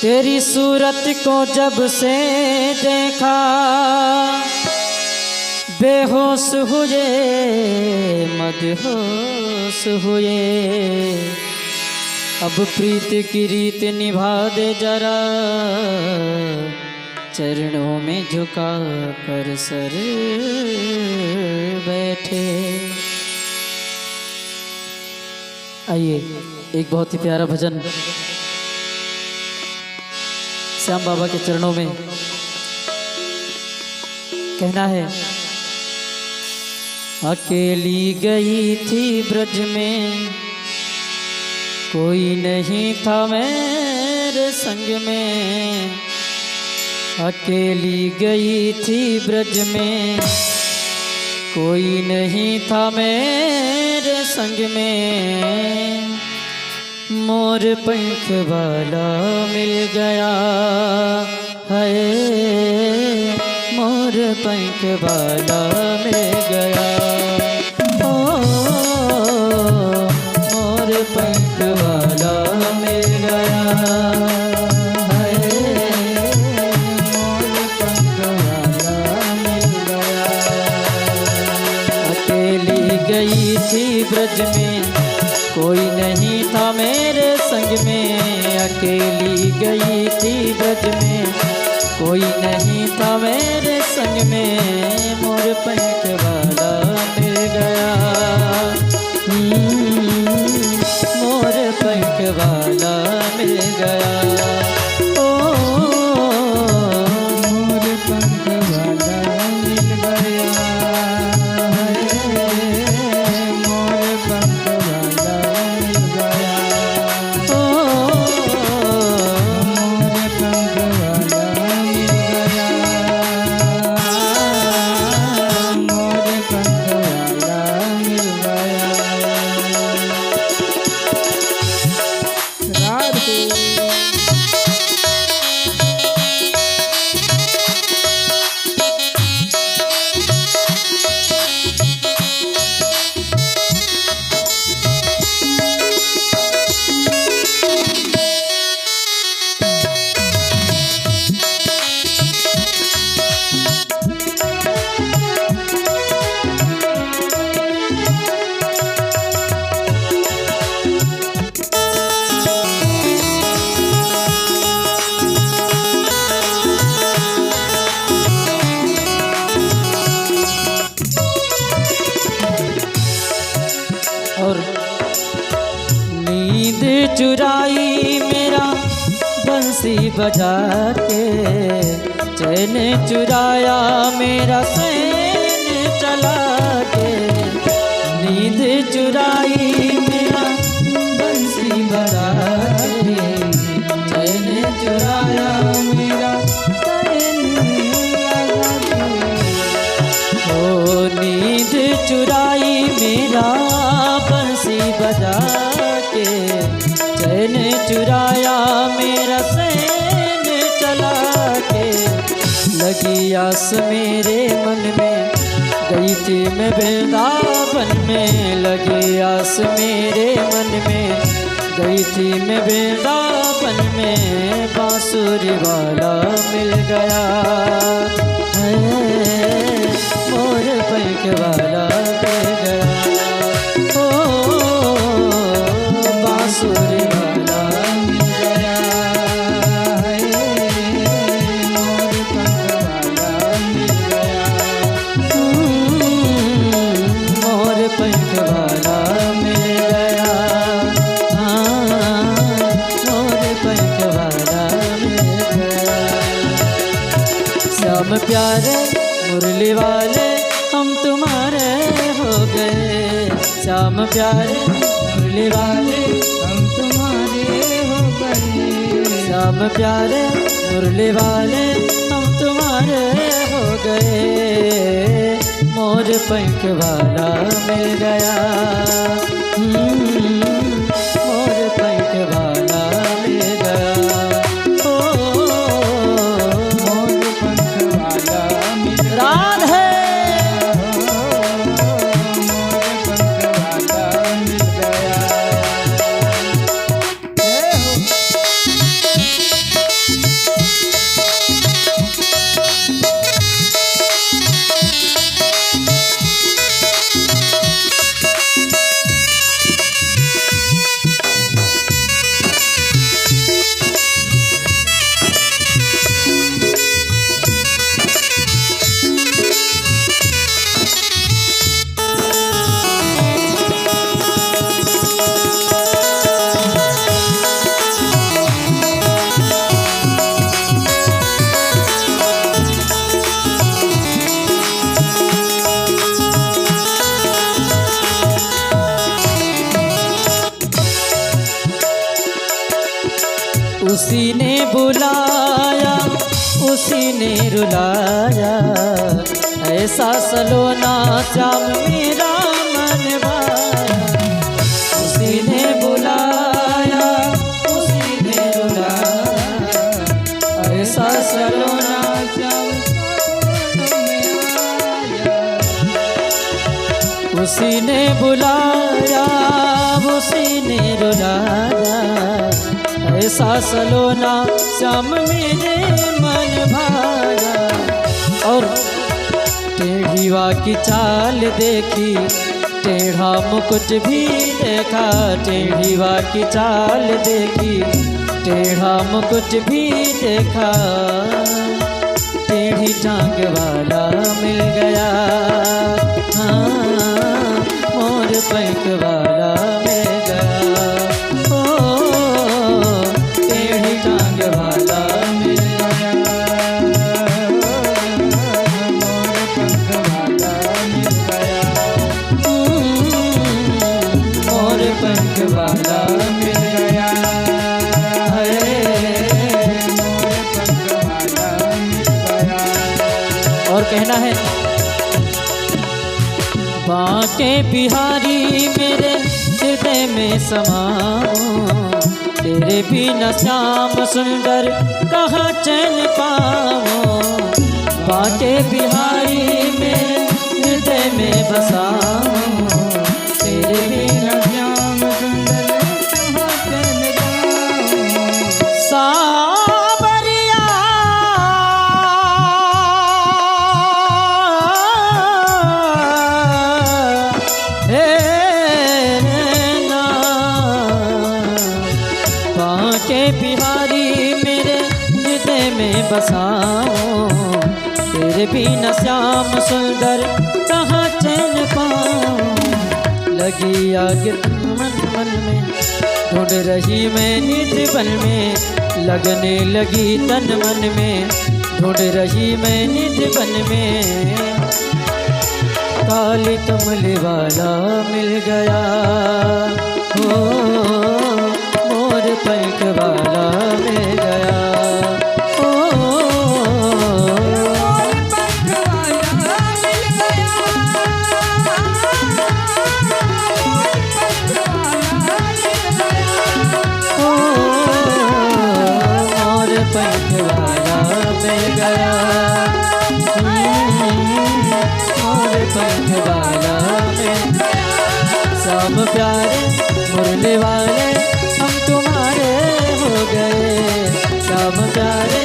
तेरी सूरत को जब से देखा बेहोश हुए मदहोश हुए। अब प्रीत की रीत निभा दे जरा, चरणों में झुका कर सर बैठे। आइए एक बहुत ही प्यारा भजन श्याम बाबा के चरणों में कहना है। अकेली गई थी ब्रज में, कोई नहीं था मेरे संग में। अकेली गई थी ब्रज में, कोई नहीं था मेरे संग में। मोर पंख वाला मिल गया है, मोर पंख वाला मिल गया। ओ मोर पंख वाला मिल गया है, मोर पंख वाला मिल गया। अकेली गई थी ब्रज में, कोई नहीं था मेरे संग में। अकेली गई थी ब्रज में, कोई नहीं था मेरे संग में। मोर पंख वाला मिल गया, मोर पंख वाला मिल गया। ओ मोर पंख वाला मिल गया, मोर पंख वाला मिल गया। ओ मोर पंख वाला मिल गया, मोर पंख वाला मिल गया। राधे और नींद चुराई मेरा बंसी बजा के, चैन चुराया मेरा सैन चला के। नींद चुराई मेरा बंसी बजा के, चैन चुराया मेरा सैन लगा के। ओ नींद चुराई मेरा बंसी बजा के, चैन चुराया मेरा सैन चला के। लगी आस मेरे मन में, गई थी मैं वृंदावन में। लगी आस मेरे मन में, गई थी मैं वृंदावन में। बांसुरी वाला मिल गया है, मोर पंख वाला मिल गया। बांसुरी वाला मिल गया है, मोर पंख वाला मिल गया। मोर पंख वाला मिल गया, हाँ मोर पंख वाला मिल गया। श्याम प्यारे मुरली वाले हम तुम्हारे हो गए। श्याम प्यारे मुरली वाले हम तुम्हारे हो गए। श्याम प्यारे मुरली वाले हम तुम्हारे हो गए। मोर पंख वाला मिल गया, मोर पंख वाला मिल गया। ओ मोर पंख वाला मिल गया। राधे उसी ने बुलाया उसी ने रुलाया, ऐसा सलोना श्याम मेरा मन भाया। उसी ने बुलाया उसी ने रुलाया, ऐसा सलोना श्याम उसी ने बुलाया उसी ने रुलाया, ऐसा सलोना श्याम मेरे मन भाया। और टेढ़ीवा की चाल देखी टेढ़ा मुकुट भी देखा, टेढ़ीवा की चाल देखी टेढ़ा मुकुट भी देखा, टेढ़ी टांग वाला मिल गया, हाँ मोर पंख वाला मिल गया, ओ टेढ़ी टांग वाला मिल गया, मोर पंख वाला मिल गया, मोर पंख वाला मिल गया, मोर पंख वाला मिल गया। और कहना है, बांके बिहारी मेरे हृदय में समाओ, तेरे बिना श्याम सुंदर कहाँ चैन पाओ। बांके बिहारी मेरे हृदय में बसाओ, तेरे बिना श्याम सुंदर कहाँ चैन पाओ। बांके बिहारी मेरे हृदय में बसाओ, तेरे बिना श्याम सुंदर कहाँ चैन पाओ। लगी आग मन मन में ढूंढ रही मैं निज बन में, लगने लगी तन मन में ढूंढ रही मैं निज बन में, काली कमल वाला मिल गया, हो मोर पंख वाला मिल गया, ओ मोर पंख वाला मिल गया, ओ मोर पंख वाला मिल गया, मोर पंख वाला मिल गया। श्याम प्यारे मुरली वाले हम तुम्हारे हो गए, श्याम प्यारे